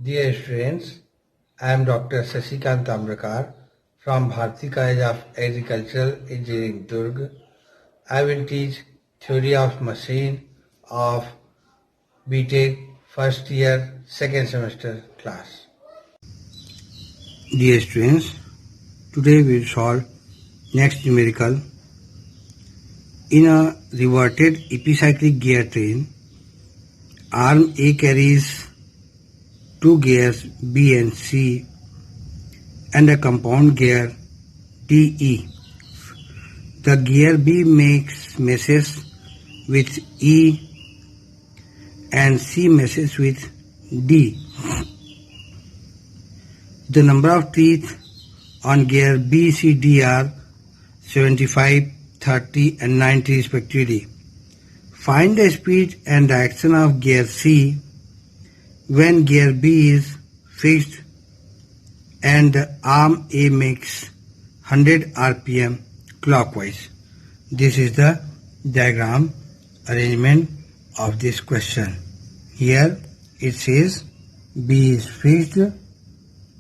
Dear students, I am Dr. Sasikant Tambrakar from Bharati College of Agricultural Engineering, Durg. I will teach theory of machine of BTech first year, second semester class. Dear students, today we will solve next numerical. In a reverted epicyclic gear train, arm A carries two gears B and C and a compound gear DE. The gear B makes meshes with E and C meshes with D. The number of teeth on gear B, C, D are 75, 30 and 90 respectively. Find the speed and direction of gear C when gear B is fixed and arm A makes 100 RPM clockwise. This is the diagram arrangement of this question. Here it says B is fixed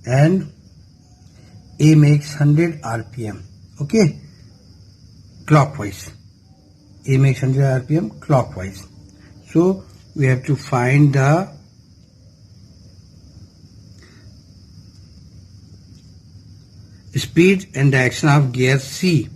and A makes 100 RPM. Okay, clockwise. A makes 100 RPM clockwise. So we have to find the speed and direction of gear C.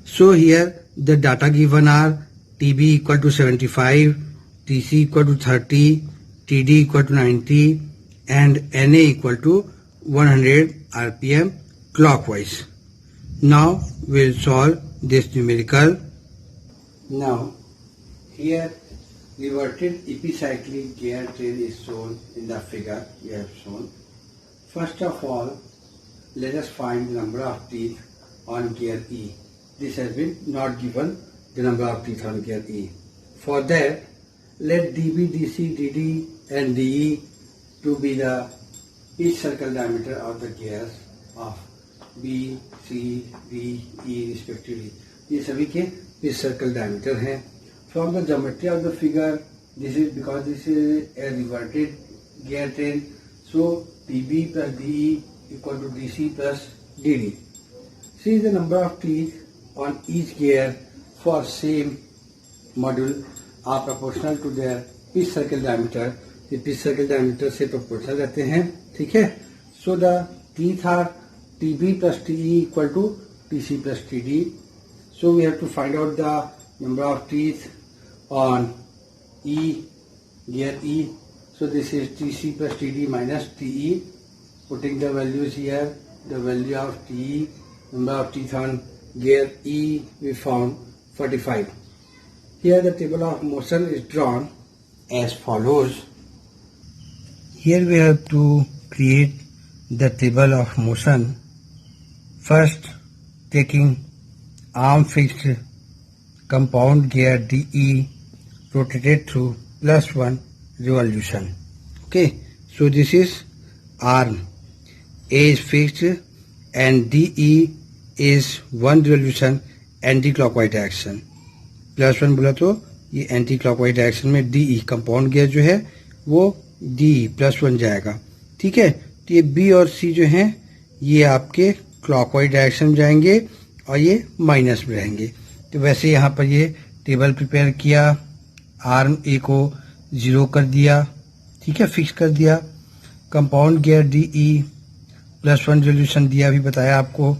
So here the data given are TB equal to 75, TC equal to 30, TD equal to 90 and NA equal to 100 RPM clockwise. Now we'll solve this numerical. Now here reverted epicyclic gear train is shown in the figure we have shown. First of all, let us find the number of teeth on gear E. This has been not given, the number of teeth on gear E. For that, let DB, DC, DD and DE to be the each circle diameter of the gears of B, C, D, E respectively. ये सभी के इस circle diameter हैं. From the geometry of the figure, this is because this is a reverted gear train. So DB plus DE equal to DC plus DD. See the number of teeth on each gear for same module are proportional to their pitch circle diameter. The pitch circle diameter से proportional रहते हैं, ठीक है? So the teeth are TB plus TE equal to TC plus TD. So we have to find out the number of teeth on E, gear E. So this is TC plus TD minus TE. Putting the values here, the value of TE, number of teeth on gear E, we found 45. Here the table of motion is drawn as follows. Here we have to create the table of motion. First, taking arm fixed compound gear DE rotated through +1 revolution. Okay, so this is arm. A is fixed and DE is 1 revolution anti-clockwise direction. +1 बोला तो ये anti clockwise direction में DE compound gear जो है वो DE +1 जाएगा, ठीक है? तो ये B और C जो हैं ये आपके क्लॉकवाइज डायरेक्शन में जाएंगे और ये माइनस में रहेंगे. तो वैसे यहाँ पर ये टेबल प्रिपेयर किया, आर्म A को 0 कर दिया, ठीक है, फिक्स कर दिया. कंपाउंड गियर DE +1 रेजोल्यूशन दिया, अभी बताया आपको.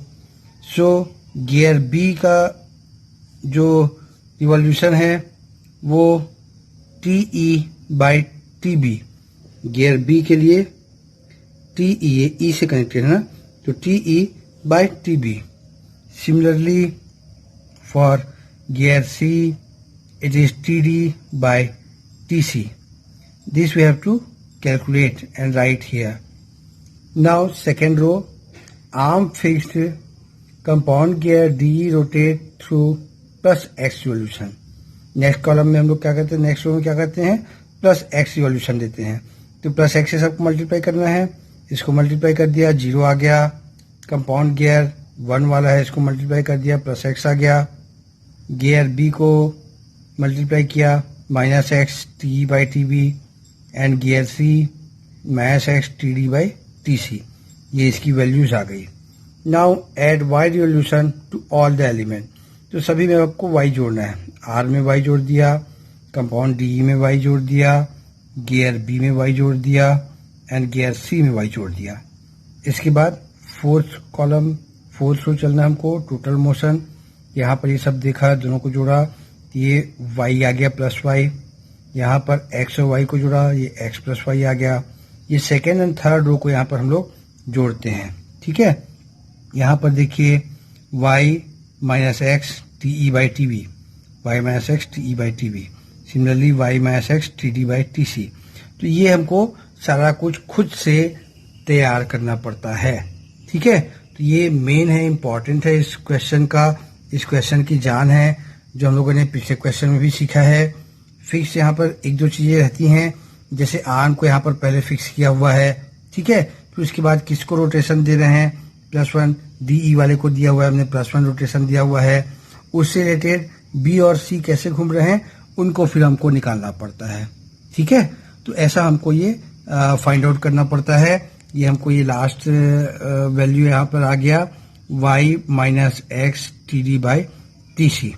सो गियर B का जो रिवॉल्यूशन है वो TE बाई TB. गियर B के लिए TE, ये E से कनेक्टेड है ना, तो TE बाई TB. Similarly for gear C it is TD by TC. This we have to calculate and write here. Now second row, arm fixed compound gear DE rotate through plus X revolution. Next column में हम लोग क्या करते हैं, next row में क्या करते हैं, प्लस X रिवॉल्यूशन देते हैं. तो प्लस X से सबको मल्टीप्लाई करना है, इसको मल्टीप्लाई कर दिया, 0 आ गया. कंपाउंड गियर 1 वाला है, इसको मल्टीप्लाई कर दिया, प्लस X आ गया. गियर B को मल्टीप्लाई किया, -X TE बाई TB. And gear C minus X T D by T C, ये इसकी वैल्यूज आ गई। Now add Y revolution to all the element, तो सभी में आपको वाई जोड़ना है। आर में वाई जोड़ दिया, कंपाउंड डी में वाई जोड़ दिया, गियर बी में वाई जोड़ दिया एंड गियर सी में वाई जोड़ दिया। इसके बाद फोर्थ कॉलम, फोर्थ रो चलना हमको, टोटल मोशन। यहाँ पर ये सब देखा, दोनों को जोड़ा, ये वाई आ गया प्लस वाई। यहाँ पर एक्स और वाई को जोड़ा, ये एक्स प्लस वाई आ गया। ये सेकेंड एंड थर्ड रो को यहाँ पर हम लोग जोड़ते हैं, ठीक है। यहाँ पर देखिए Y minus X T E by T B, Y minus X T E by T B, similarly Y minus X T D by T C. तो ये हमको सारा कुछ खुद से तैयार करना पड़ता है, ठीक है। तो ये मेन है, इम्पॉर्टेंट है इस क्वेश्चन का, इस क्वेश्चन की जान है, जो हम लोगों ने पिछले क्वेश्चन में भी सीखा है। फिक्स यहाँ पर एक दो चीजें रहती हैं, जैसे आर्म को यहाँ पर पहले फिक्स किया हुआ है, ठीक है। फिर उसके बाद किसको रोटेशन दे रहे हैं, +1, डीई वाले को दिया हुआ है, हमने +1 रोटेशन दिया हुआ है। उससे रिलेटेड बी और सी कैसे घूम रहे हैं उनको फिर हमको निकालना पड़ता है, ठीक है। तो ऐसा हमको ये फाइंड आउट करना पड़ता है। ये हमको ये लास्ट वैल्यू यहाँ पर आ गया, Y minus X T D by T C.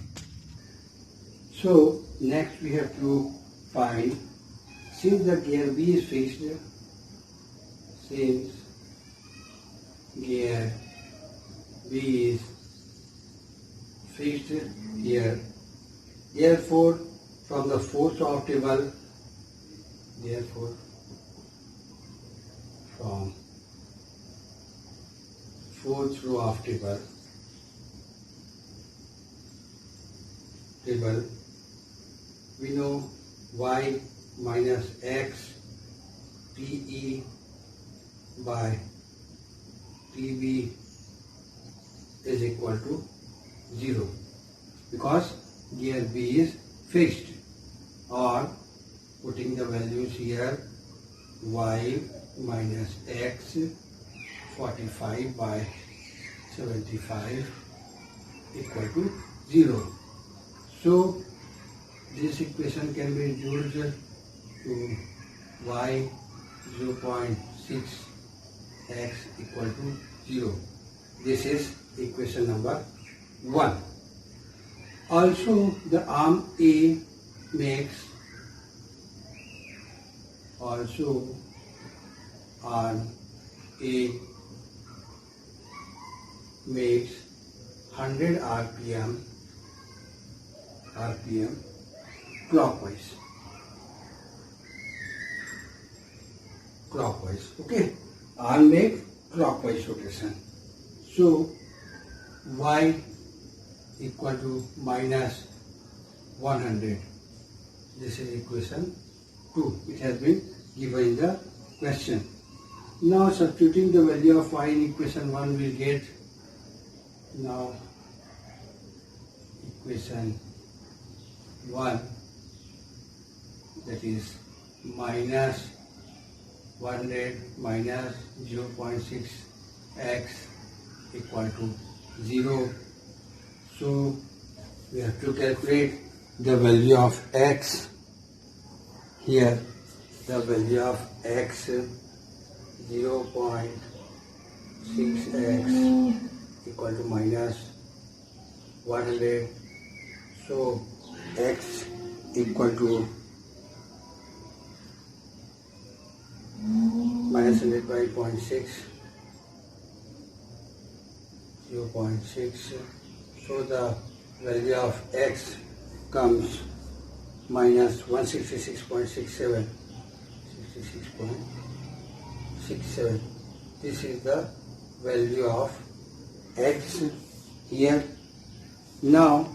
So next we have to find, since the gear B is fixed, since gear B is fixed here, therefore from the fourth row of table, therefore from fourth row of table we know y minus x te by tb is equal to 0 because gear B is fixed, or putting the values here, y minus x 45 by 75 equal to 0. So this equation can be reduced to y 0.6 x equal to 0. This is equation number 1. Also the arm A makes, also arm A makes 100 RPM clockwise, okay. Arm make clockwise rotation. So y equal to minus 100. This is equation 2. It has been given in the question. Now substituting the value of y in equation 1, we will get now equation 1, that is minus 100 minus 0.6 x equal to 0. So we have to calculate the value of x. Here the value of x 0.6x equal to minus 100. So x equal to minus 100 by 0.6, 0.6. So the value of x comes minus 166.67, 66.67. This is the value of x here. Now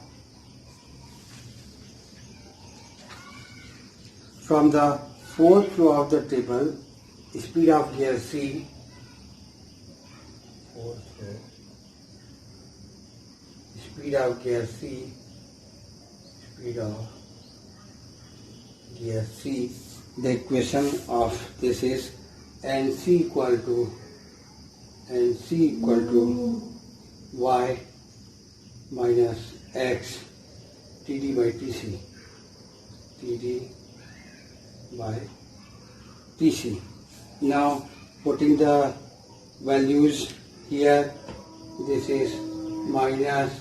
from the fourth row of the table, speed of gear C, fourth row, speed of gear C, speed of gear C, the equation of this is NC equal to y minus x TD by TC, TD by TC. Now putting the values here, this is minus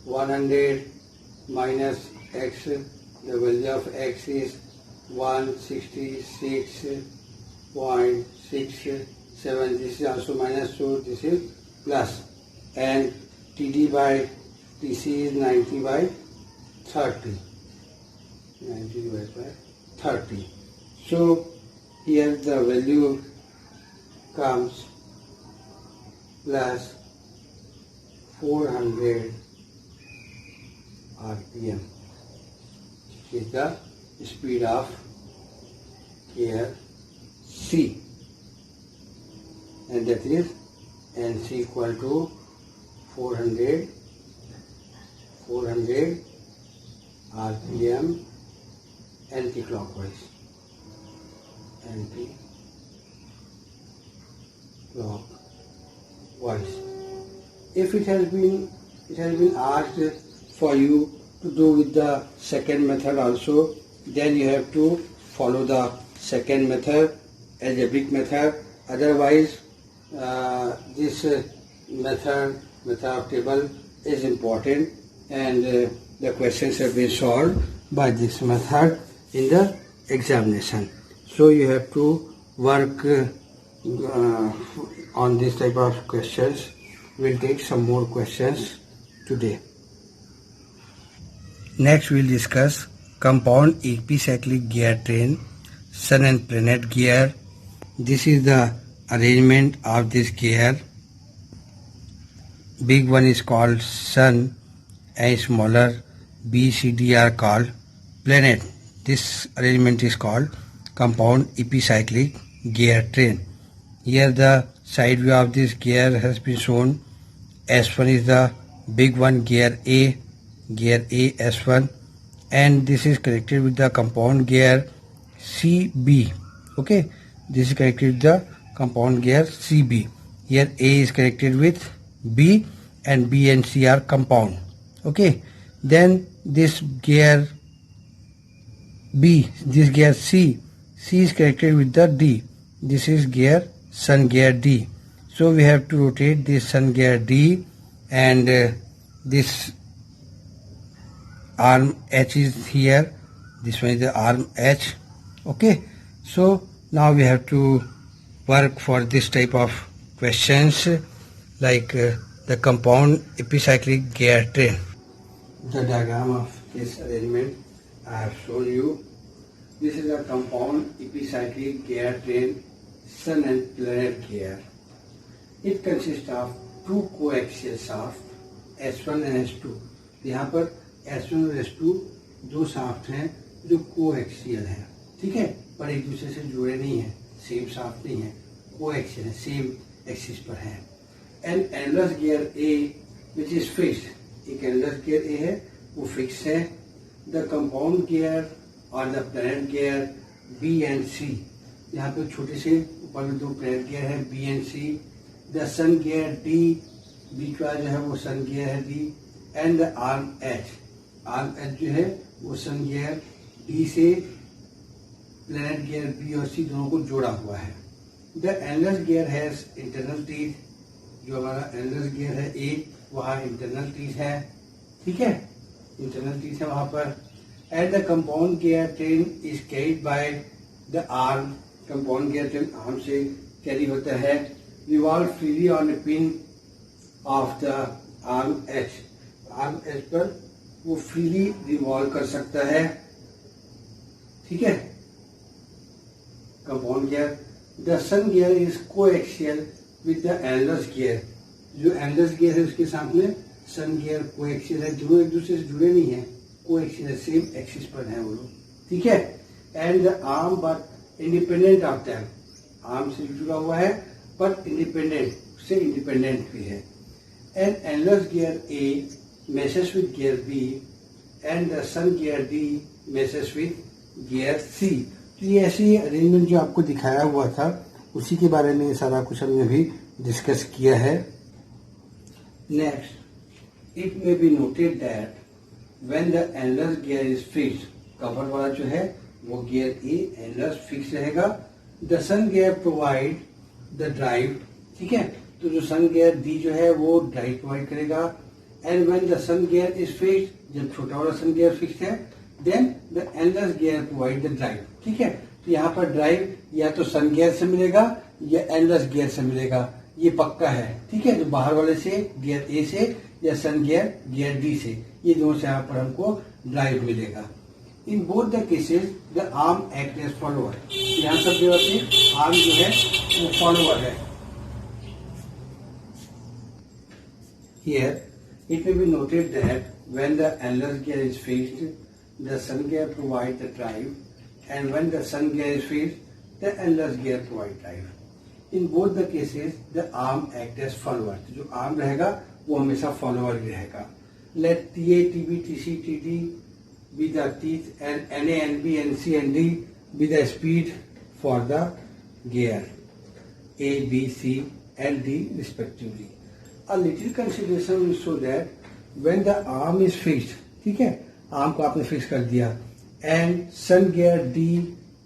100 minus x, the value of x is 166.67, this is also minus, so this is plus, and TD by TC is 90 by 30, 90 divided by 30. So here the value comes plus 400 RPM, which is the speed of gear C, and that is NC equal to 400 RPM anti-clockwise. If it has been asked for you to do with the second method also, then you have to follow the second method, algebraic method. Otherwise, this method of table is important, and the questions have been solved by this method in the examination. So you have to work on this type of questions. We'll take some more questions today. Next we'll discuss compound epicyclic gear train, sun and planet gear. This is the arrangement of this gear. Big one is called sun and smaller B, C, D are called planet. This arrangement is called compound epicyclic gear train. Here the side view of this gear has been shown. S1 is the big one, gear A S1, and this is connected with the compound gear CB. Okay, this is connected with the compound gear CB. Here A is connected with B, and B and C are compound. Okay, then this gear B, this gear C is connected with the D. This is gear sun gear D. So we have to rotate this sun gear D, and this arm H is here. This one is the arm H. Okay, so now we have to work for this type of questions, like the compound epicyclic gear train. The diagram of this arrangement I have shown you. This is a compound epicyclic gear train, sun and planet gear. It consists of two coaxial shafts, S1 and S2. यहाँ पर S1 और S2 दो shaft हैं जो coaxial हैं, ठीक है, पर एक दूसरे से जुड़े नहीं हैं, सेम शाफ्ट नहीं है, कोएक्सियल है, सेम एक्सिस पर है. And endless gear A which is fixed, एक एंडलेस गियर ए है वो फिक्स है. द कंपाउंड गियर और the planet gear B and C, यहाँ पे छोटे से ऊपर में दो प्लैनेट गियर है B and C. The sun gear D, बीच वाला जो है वो सन गियर है D, and the arm H जो है वो सन गियर डी से प्लैनेट गियर बी और सी दोनों को जोड़ा हुआ है. The endless gear has internal teeth, जो हमारा एंडलेस गियर है ए वहाँ इंटरनल टीथ है, ठीक है, इंटरनल टीथ है वहां पर. And the compound gear train is carried by the arm, compound gear train arm से कैरी होता है. Revolve freely on a pin of the arm H, arm H पर वो फ्रीली रिवॉल्व कर सकता है, ठीक है. Compound gear, the sun gear is coaxial with the endless gear, जो एंडलेस गियर है उसके साथ में सन गियर कोएक्सियल है, दोनों एक दूसरे से जुड़े नहीं है, कोएक्सियल है, सेम एक्सिस पर है वो लोग, ठीक है. And the arm but independent of them, arm से जुड़ा हुआ है पर इंडिपेंडेंट, उससे इंडिपेंडेंट भी है. And endless gear A meshes with gear B and the sun gear D meshes with gear C. तो ये ऐसी अरेंजमेंट जो आपको दिखाया हुआ था उसी के बारे में सारा कुछ हमने भी डिस्कस किया है. Next, it may be noted that when the endless gear is fixed, cover वाला जो है वो गियर ए एंडलेस फिक्स रहेगा, the sun gear provide the drive, ठीक है, तो जो सन गियर डी जो है वो ड्राइव प्रोवाइड करेगा। And when the sun gear is fixed, जब छोटा वाला सन गियर फिक्स्ड है, then the endless gear provide the drive, ठीक है। तो यहाँ पर ड्राइव या तो सन गियर से मिलेगा या एंडलेस गियर से मिलेगा, ये पक्का है, ठीक है। जो बाहर वाले से गियर ए से या सन गियर गियर डी से, ये दोनों से यहाँ पर हमको ड्राइव मिलेगा। In both the cases the arm act as follower, यहाँ सब जगह पे आर्म जो है वो फॉलोअर है। Here it may be noted that when the endless gear is fixed, the sun gear provides the drive, and when the sun gear is fixed, the endless gear provides drive. In both the cases, the arm act as follower. जो arm रहेगा वो हमेशा follower ही रहेगा. Let TA, TB, TC, TD be the teeth and NA, NB, NC, ND be the speed for the gear A, B, C, and D respectively. A little consideration will show that when the arm is fixed, ठीक है, arm को आपने fix कर दिया, and sun gear D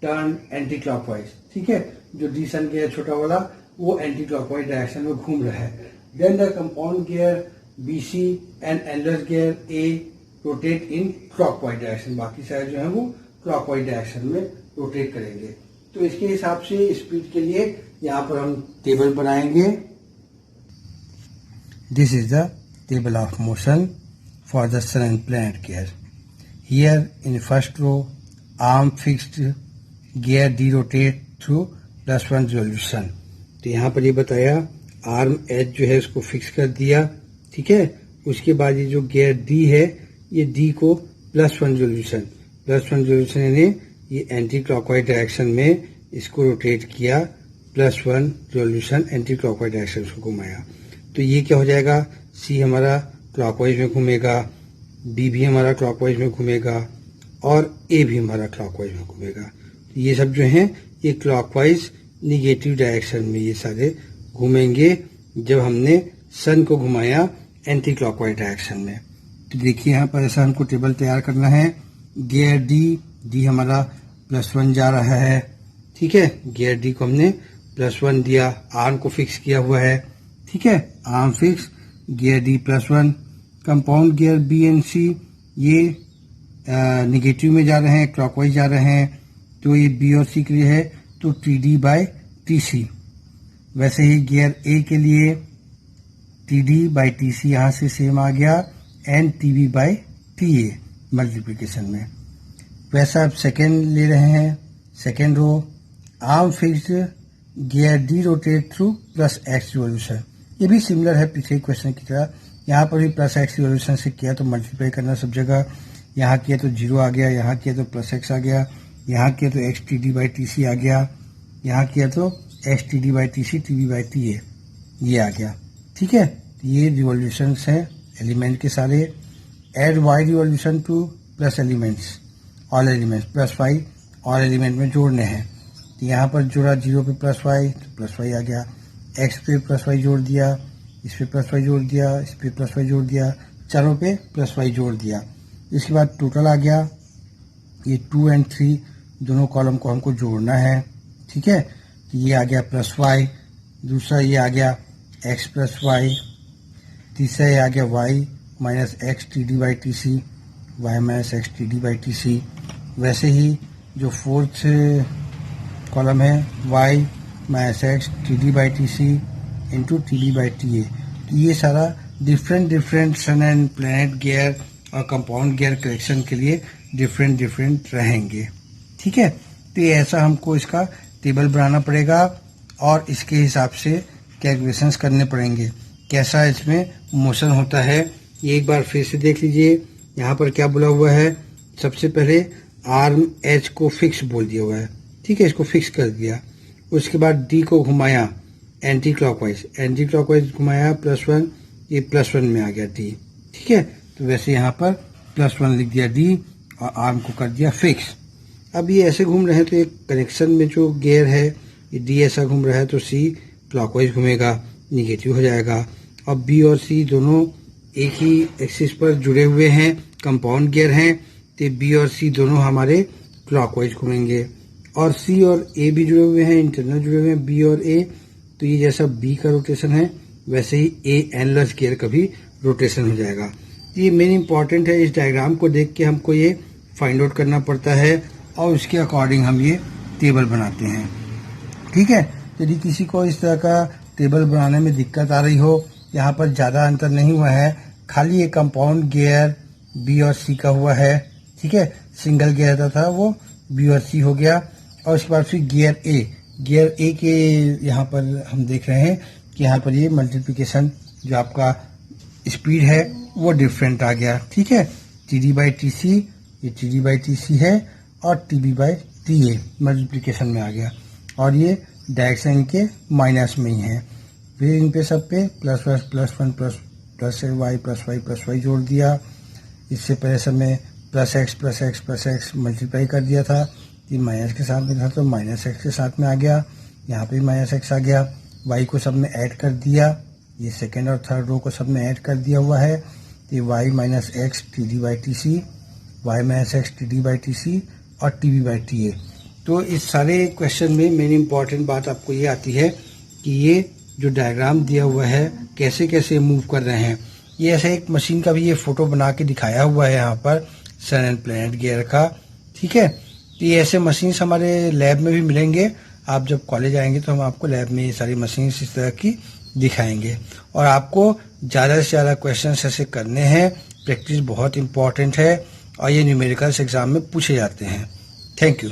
turn anti clockwise, ठीक है, जो D सन gear छोटा वाला वो एंटी क्लॉकवाइज डायरेक्शन में घूम रहा है। Then the compound gear B C and endless gear A rotate in clockwise direction, बाकी सारे जो है वो क्लॉकवाइज डायरेक्शन में रोटेट करेंगे। तो इसके हिसाब से स्पीड के लिए यहाँ पर हम टेबल बनाएंगे। This is the table of motion for the sun and planet gear. Here in first row, arm fixed, gear D rotate through +1 resolution. तो यहाँ पर ये बताया आर्म एच जो है उसको फिक्स कर दिया, ठीक है। उसके बाद ये जो गियर डी है ये डी को +1 रेजोल्यूशन यानी ये एंटी क्लॉकवाइज डायरेक्शन में इसको रोटेट किया, +1 रेजोल्यूशन एंटी क्लॉकवाइज डायरेक्शन उसको घुमाया। तो ये क्या हो जाएगा, सी हमारा क्लॉकवाइज में घूमेगा, बी भी हमारा क्लॉकवाइज में घूमेगा और ए भी हमारा क्लॉकवाइज में घूमेगा। तो ये सब जो हैं ये क्लॉकवाइज निगेटिव डायरेक्शन में ये सारे घूमेंगे जब हमने सन को घुमाया एंटी क्लॉकवाइज डायरेक्शन में। तो देखिए यहाँ पर ऐसा हमको टेबल तैयार करना है। गियर डी हमारा +1 जा रहा है, ठीक है, गियर डी को हमने +1 दिया, आर्म को फिक्स किया हुआ है, ठीक है, arm fix, gear D +1। Compound gear B and C ये निगेटिव में जा रहे हैं, क्लॉकवाइज जा रहे हैं, तो ये बी और सी के लिए है तो TD बाय TC। वैसे ही गियर ए के लिए TD बाय TC यहाँ से सेम आ गया, and TB by TA multiplication में। वैसा अब सेकेंड ले रहे हैं, second row, arm fixed, gear D rotate through +X revolution. ये भी सिमिलर है पिछले क्वेश्चन की तरह, यहाँ पर भी +X रिवोल्यूशन से किया तो मल्टीप्लाई करना सब जगह, यहाँ किया तो 0 आ गया, यहाँ किया तो +X आ गया, यहाँ किया तो XTD बाई TC आ गया, यहाँ किया तो XTD by TC TB by TA ये आ गया, ठीक है। ये रिवोल्यूशन हैं एलिमेंट के सारे। Add Y revolution to plus elements, all elements, +Y all element में जोड़ने हैं। तो यहाँ पर जोड़ा 0 पे +Y तो +Y आ गया, X पे +Y जोड़ दिया, इस पे +Y जोड़ दिया, इस पे +Y जोड़ दिया, चारों पे +Y जोड़ दिया। इसके बाद टोटल आ गया, ये 2 और 3 दोनों कॉलम को हमको जोड़ना है, ठीक है। तो ये आ गया +Y, दूसरा ये आ गया X + Y, तीसरा ये आ गया Y minus X TD by TC, Y minus X TD by TC। वैसे ही जो फोर्थ कॉलम है Y minus X TD by TC into TD by TA। तो ये सारा different sun and planet gear और कंपाउंड गियर करेक्शन के लिए डिफरेंट रहेंगे, ठीक है। तो ये ऐसा हमको इसका टेबल बनाना पड़ेगा और इसके हिसाब से कैलकुलेशंस करने पड़ेंगे, कैसा इसमें मोशन होता है। ये एक बार फिर से देख लीजिए, यहाँ पर क्या बोला हुआ है, सबसे पहले आर्म एच को फिक्स बोल दिया हुआ है, ठीक है, इसको फिक्स कर दिया। उसके बाद डी को घुमाया एंटी क्लॉकवाइज घुमाया +1, ये +1 में आ गया डी, ठीक है। तो वैसे यहाँ पर +1 लिख दिया डी और आर्म को कर दिया फिक्स। अब ये ऐसे घूम रहे हैं तो एक कनेक्शन में जो गियर है ये डी ऐसा घूम रहा है तो सी क्लॉकवाइज घूमेगा, निगेटिव हो जाएगा। अब बी और सी दोनों एक ही एक्सिस पर जुड़े हुए हैं, कंपाउंड गियर हैं, तो बी और सी दोनों हमारे क्लॉकवाइज घूमेंगे। और सी और ए भी जुड़े हुए हैं, इंटरनल जुड़े हुए हैं बी और ए। तो ये जैसा बी का रोटेशन है वैसे ही ए एनलस गियर का भी रोटेशन हो जाएगा। ये मेन इंपॉर्टेंट है। इस डायग्राम को देख के हमको ये फाइंड आउट करना पड़ता है और उसके अकॉर्डिंग हम ये टेबल बनाते हैं। ठीक है, यदि किसी को इस तरह का टेबल बनाने में दिक्कत आ रही हो, यहाँ पर ज़्यादा अंतर नहीं हुआ है, खाली ये कंपाउंड गियर बी और सी का हुआ है। ठीक है, सिंगल गियर था वो बी और सी हो गया। और उसके बाद फिर गियर ए के यहाँ पर हम देख रहे हैं कि यहाँ पर ये मल्टीप्लिकेशन जो आपका स्पीड है वो डिफरेंट आ गया। ठीक है, T D by T C, ये T D by T C है और T B by T A multiplication में आ गया और ये डायरेक्शन के माइनस में ही है। फिर इन पे सब पे प्लस वन प्लस वाई जोड़ दिया। इससे पहले सब में प्लस एक्स मल्टीप्लाई कर दिया था, ये माइनस के साथ में था तो माइनस एक्स के साथ में आ गया। यहाँ पे माइनस एक्स आ गया। वाई को सब में ऐड कर दिया, ये सेकेंड और थर्ड रो को सब में ऐड कर दिया हुआ है। ये Y minus X T D by T C, Y minus X T D by T C और T B by T A. तो इस सारे क्वेश्चन में मेन इंपॉर्टेंट बात आपको ये आती है कि ये जो डायग्राम दिया हुआ है कैसे कैसे मूव कर रहे हैं। ये ऐसे एक मशीन का भी ये फोटो बना के दिखाया हुआ है यहाँ पर सन एंड प्लैनेट गियर का। ठीक है, तो ये ऐसे मशीन्स हमारे लैब में भी मिलेंगे। आप जब कॉलेज आएंगे तो हम आपको लैब में ये सारी मशीन्स इस तरह की दिखाएंगे और आपको ज़्यादा से ज़्यादा क्वेश्चंस ऐसे करने हैं। प्रैक्टिस बहुत इंपॉर्टेंट है और ये न्यूमेरिकल्स एग्जाम में पूछे जाते हैं। Thank you.